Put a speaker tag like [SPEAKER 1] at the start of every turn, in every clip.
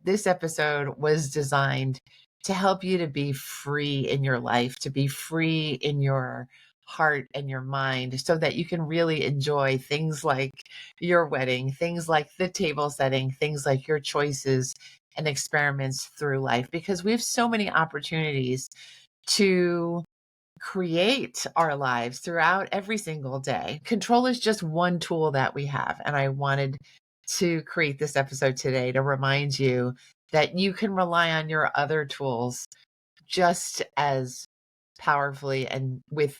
[SPEAKER 1] this episode was designed to help you to be free in your life, to be free in your heart and your mind so that you can really enjoy things like your wedding, things like the table setting, things like your choices and experiments through life, because we have so many opportunities to create our lives throughout every single day. Control is just one tool that we have. And I wanted to create this episode today to remind you that you can rely on your other tools just as powerfully and with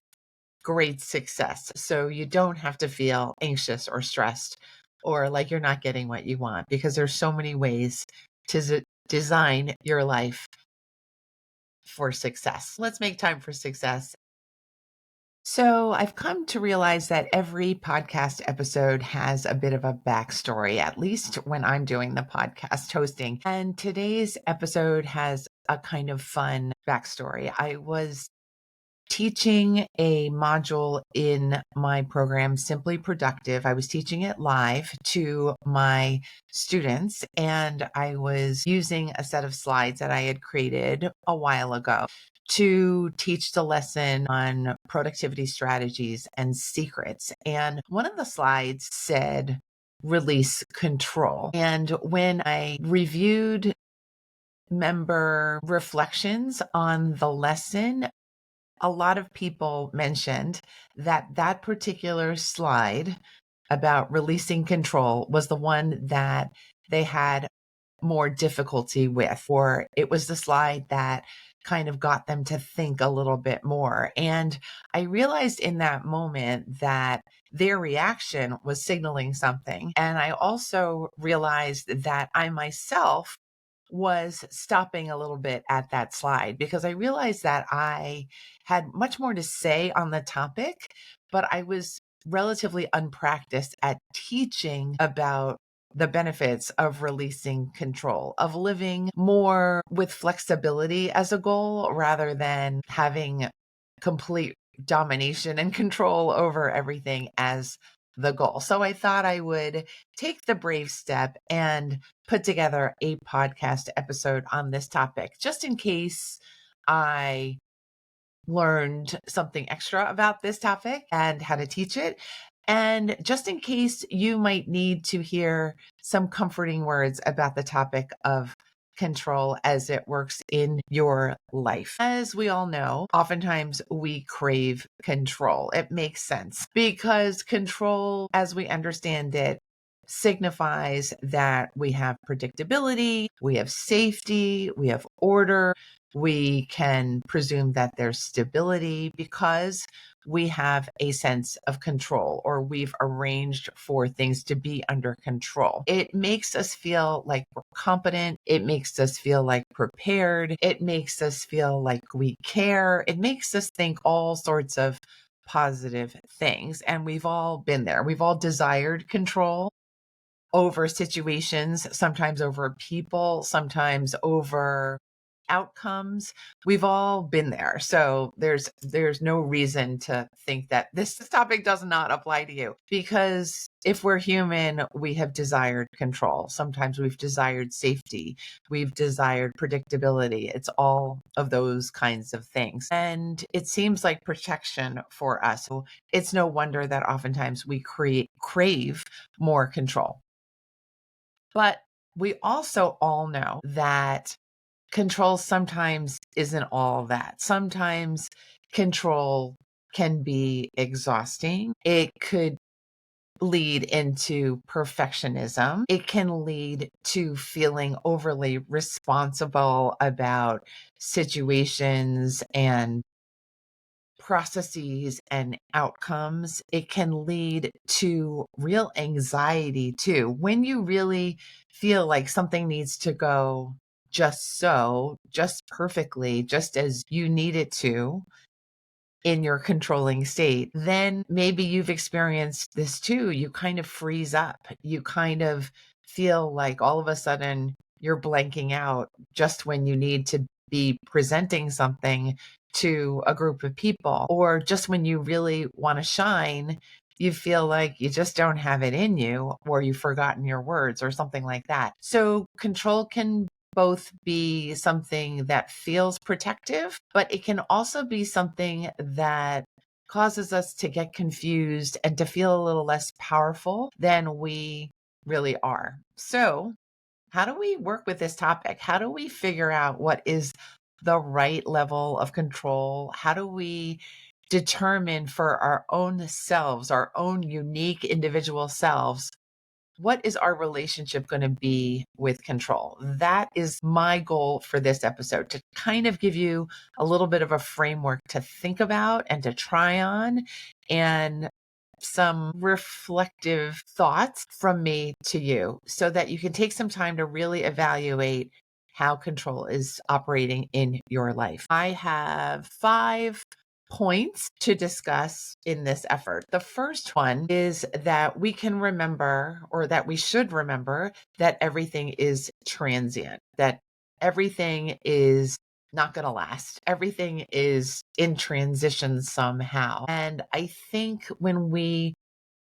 [SPEAKER 1] great success. So you don't have to feel anxious or stressed or like you're not getting what you want, because there's so many ways to design your life for success. Let's make time for success. So I've come to realize that every podcast episode has a bit of a backstory, at least when I'm doing the podcast hosting. And today's episode has a kind of fun backstory. I was teaching a module in my program, Simply Productive. I was teaching it live to my students, and I was using a set of slides that I had created a while ago to teach the lesson on productivity strategies and secrets. And one of the slides said, release control. And when I reviewed member reflections on the lesson, a lot of people mentioned that that particular slide about releasing control was the one that they had more difficulty with, or it was the slide that kind of got them to think a little bit more. And I realized in that moment that their reaction was signaling something. And I also realized that I myself was stopping a little bit at that slide, because I realized that I had much more to say on the topic, but I was relatively unpracticed at teaching about the benefits of releasing control, of living more with flexibility as a goal rather than having complete domination and control over everything as the goal. So I thought I would take the brave step and put together a podcast episode on this topic, just in case I learned something extra about this topic and how to teach it. And just in case you might need to hear some comforting words about the topic of control as it works in your life. As we all know, oftentimes we crave control. It makes sense because control, as we understand it, signifies that we have predictability, we have safety, we have order. We can presume that there's stability because we have a sense of control, or we've arranged for things to be under control. It makes us feel like we're competent. It makes us feel like prepared. It makes us feel like we care. It makes us think all sorts of positive things. And we've all been there. We've all desired control over situations, sometimes over people, sometimes over outcomes. We've all been there. So there's no reason to think that this topic does not apply to you, because if we're human, we have desired control. Sometimes we've desired safety. We've desired predictability. It's all of those kinds of things. And it seems like protection for us. So it's no wonder that oftentimes we crave more control. But we also all know that control sometimes isn't all that. Sometimes control can be exhausting. It could lead into perfectionism. It can lead to feeling overly responsible about situations and processes and outcomes. It can lead to real anxiety too. When you really feel like something needs to go just so, just perfectly, just as you need it to in your controlling state, then maybe you've experienced this too. You kind of freeze up. You kind of feel like all of a sudden you're blanking out just when you need to be presenting something to a group of people, or just when you really want to shine, you feel like you just don't have it in you, or you've forgotten your words or something like that. So control can both be something that feels protective, but it can also be something that causes us to get confused and to feel a little less powerful than we really are. So, how do we work with this topic? How do we figure out what is the right level of control? How do we determine for our own selves, our own unique individual selves, what is our relationship going to be with control? That is my goal for this episode, to kind of give you a little bit of a framework to think about and to try on, and some reflective thoughts from me to you so that you can take some time to really evaluate how control is operating in your life. I have 5 points to discuss in this effort. The first one is that we can remember, or that we should remember, that everything is transient, that everything is not going to last. Everything is in transition somehow. And I think when we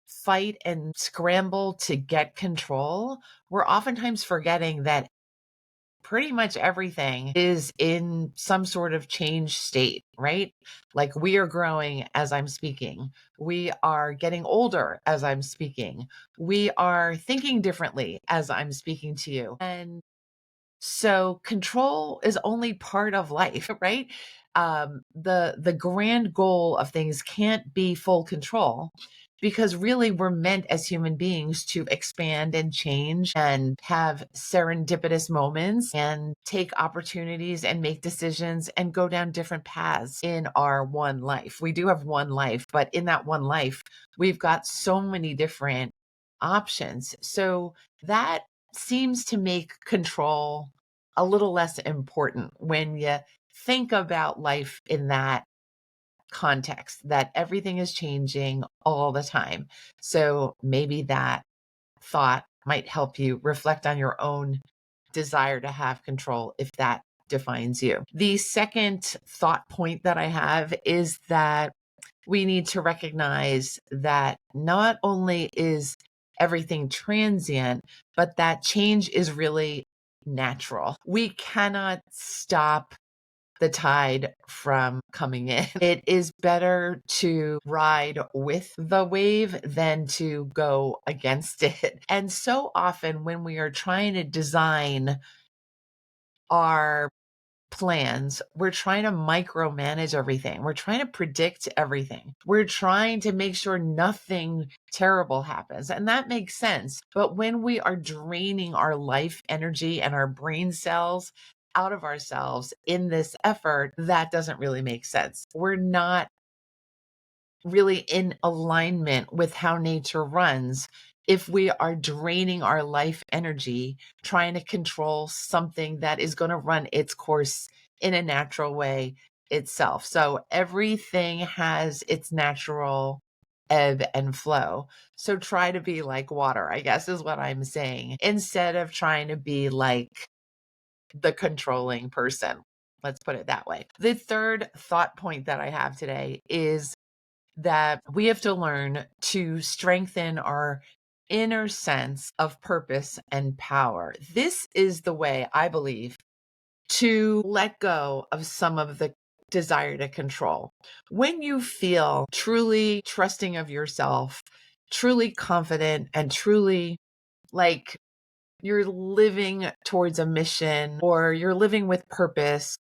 [SPEAKER 1] fight and scramble to get control, we're oftentimes forgetting that pretty much everything is in some sort of change state, right? Like, we are growing as I'm speaking. We are getting older as I'm speaking. We are thinking differently as I'm speaking to you. And so control is only part of life, right? The grand goal of things can't be full control, because really we're meant as human beings to expand and change and have serendipitous moments and take opportunities and make decisions and go down different paths in our one life. We do have one life, but in that one life, we've got so many different options. So that seems to make control a little less important when you think about life in that context, that everything is changing all the time. So maybe that thought might help you reflect on your own desire to have control, if that defines you. The second thought point that I have is that we need to recognize that not only is everything transient, but that change is really natural. We cannot stop the tide from coming in. It is better to ride with the wave than to go against it. And so often when we are trying to design our plans, we're trying to micromanage everything. We're trying to predict everything. We're trying to make sure nothing terrible happens. And that makes sense. But when we are draining our life energy and our brain cells out of ourselves in this effort, that doesn't really make sense. We're not really in alignment with how nature runs if we are draining our life energy trying to control something that is going to run its course in a natural way itself. So everything has its natural ebb and flow. So try to be like water, I guess is what I'm saying, instead of trying to be like the controlling person. Let's put it that way. The third thought point that I have today is that we have to learn to strengthen our inner sense of purpose and power. This is the way, I believe, to let go of some of the desire to control. When you feel truly trusting of yourself, truly confident, and truly like you're living towards a mission, or you're living with purpose,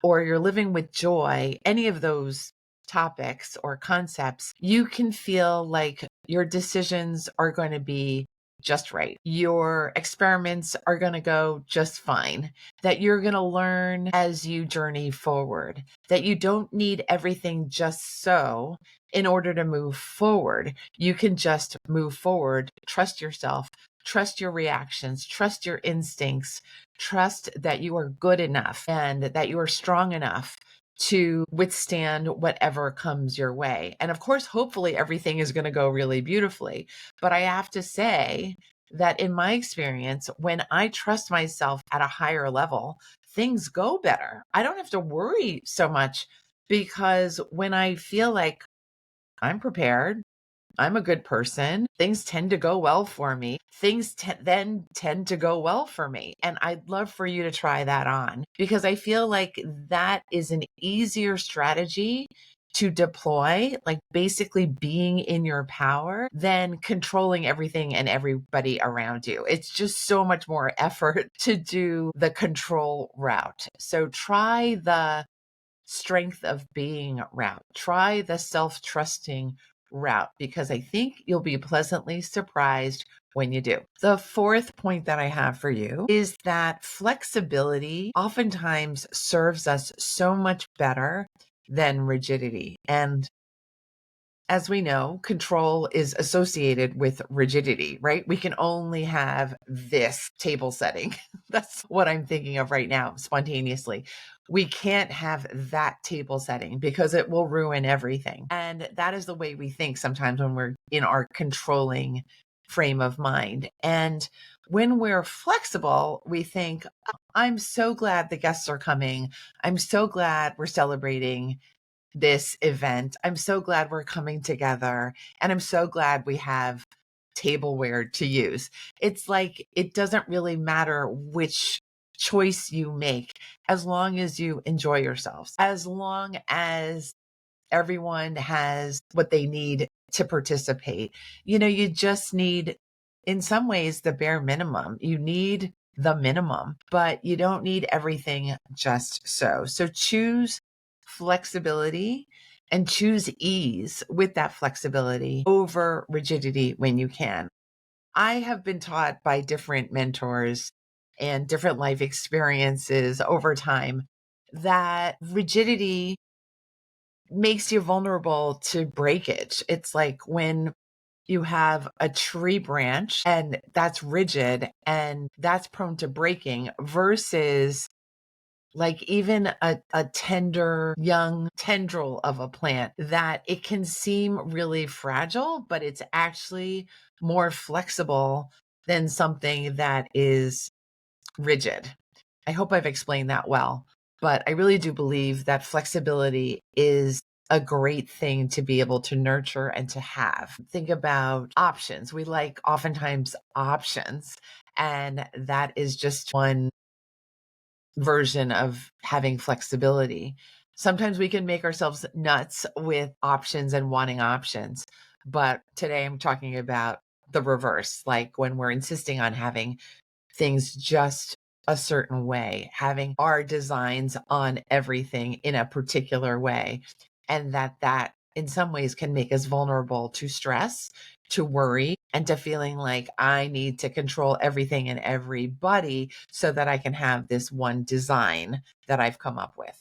[SPEAKER 1] or you're living with joy, any of those topics or concepts, you can feel like your decisions are going to be just right. Your experiments are going to go just fine, that you're going to learn as you journey forward, that you don't need everything just so in order to move forward. You can just move forward, trust yourself, trust your reactions, trust your instincts, trust that you are good enough and that you are strong enough to withstand whatever comes your way. And of course, hopefully everything is going to go really beautifully. But I have to say that in my experience, when I trust myself at a higher level, things go better. I don't have to worry so much, because when I feel like I'm prepared, I'm a good person. Things tend to go well for me. Things then tend to go well for me. And I'd love for you to try that on because I feel like that is an easier strategy to deploy, like basically being in your power than controlling everything and everybody around you. It's just so much more effort to do the control route. So try the strength of being route. Try the self trusting route because I think you'll be pleasantly surprised when you do. The fourth point that I have for you is that flexibility oftentimes serves us so much better than rigidity. And as we know, control is associated with rigidity, right? We can only have this table setting. That's what I'm thinking of right now, spontaneously. We can't have that table setting because it will ruin everything. And that is the way we think sometimes when we're in our controlling frame of mind. And when we're flexible, we think, "Oh, I'm so glad the guests are coming. I'm so glad we're celebrating this event. I'm so glad we're coming together and I'm so glad we have tableware to use." It's like it doesn't really matter which choice you make as long as you enjoy yourselves, as long as everyone has what they need to participate. You just need, in some ways, the bare minimum. You need the minimum, but you don't need everything just so. So choose flexibility and choose ease with that flexibility over rigidity when you can. I have been taught by different mentors and different life experiences over time that rigidity makes you vulnerable to breakage. It's like when you have a tree branch and that's rigid and that's prone to breaking versus like even a tender young tendril of a plant that it can seem really fragile, but it's actually more flexible than something that is rigid. I hope I've explained that well, but I really do believe that flexibility is a great thing to be able to nurture and to have. Think about options. We like oftentimes options, and that is just one version of having flexibility. Sometimes we can make ourselves nuts with options and wanting options. But today I'm talking about the reverse, like when we're insisting on having things just a certain way, having our designs on everything in a particular way. And that in some ways can make us vulnerable to stress, to worry, and to feeling like I need to control everything and everybody so that I can have this one design that I've come up with.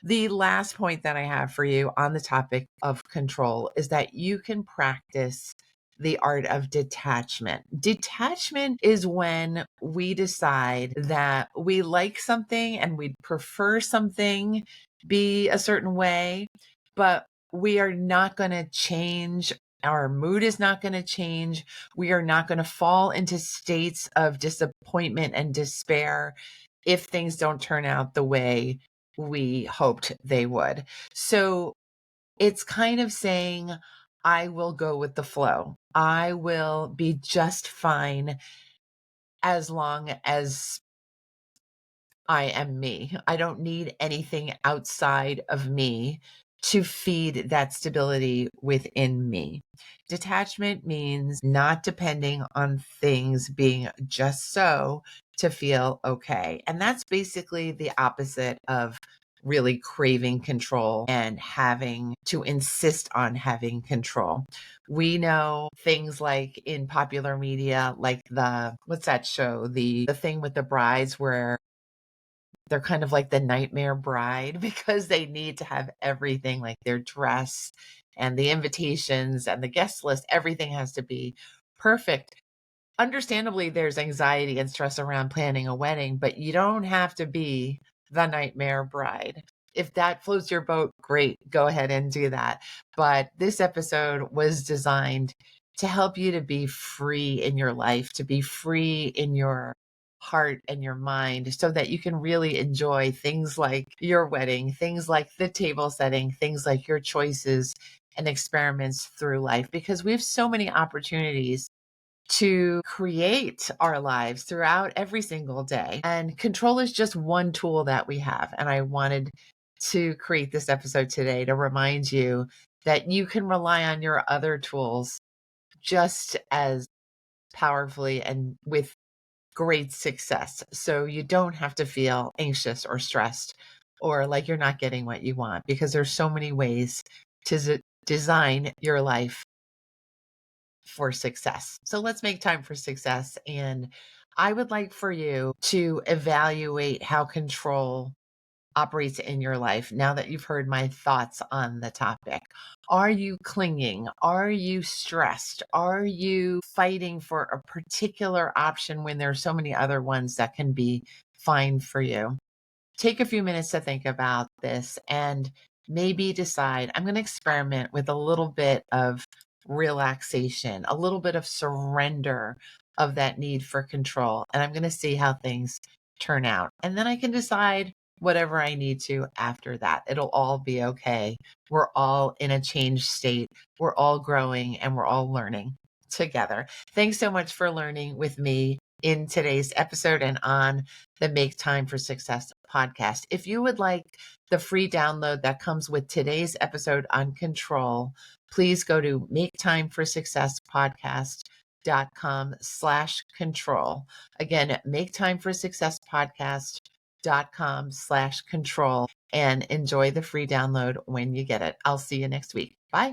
[SPEAKER 1] The last point that I have for you on the topic of control is that you can practice the art of detachment. Detachment is when we decide that we like something and we prefer something be a certain way, but we are not going to change. Our mood is not going to change. We are not going to fall into states of disappointment and despair if things don't turn out the way we hoped they would. So it's kind of saying, I will go with the flow. I will be just fine as long as I am me. I don't need anything outside of me to feed that stability within me. Detachment means not depending on things being just so to feel okay. And that's basically the opposite of really craving control and having to insist on having control. We know things like in popular media, like what's that show? The thing with the brides where they're kind of like the nightmare bride because they need to have everything, like their dress and the invitations and the guest list. Everything has to be perfect. Understandably, there's anxiety and stress around planning a wedding, but you don't have to be the nightmare bride. If that floats your boat, great, go ahead and do that. But this episode was designed to help you to be free in your life, to be free in your heart and your mind so that you can really enjoy things like your wedding, things like the table setting, things like your choices and experiments through life, because we have so many opportunities to create our lives throughout every single day. And control is just one tool that we have. And I wanted to create this episode today to remind you that you can rely on your other tools just as powerfully and with great success. So you don't have to feel anxious or stressed or like you're not getting what you want, because there's so many ways to design your life for success. So let's make time for success. And I would like for you to evaluate how control operates in your life now that you've heard my thoughts on the topic. Are you clinging? Are you stressed? Are you fighting for a particular option when there are so many other ones that can be fine for you? Take a few minutes to think about this and maybe decide, I'm going to experiment with a little bit of relaxation, a little bit of surrender of that need for control. And I'm going to see how things turn out. And then I can decide whatever I need to after that. It'll all be okay. We're all in a changed state. We're all growing and we're all learning together. Thanks so much for learning with me in today's episode and on the Make Time for Success podcast. If you would like the free download that comes with today's episode on control, please go to maketimeforsuccesspodcast.com/control. Again, maketimeforsuccesspodcast.com/control, and enjoy the free download when you get it. I'll see you next week. Bye.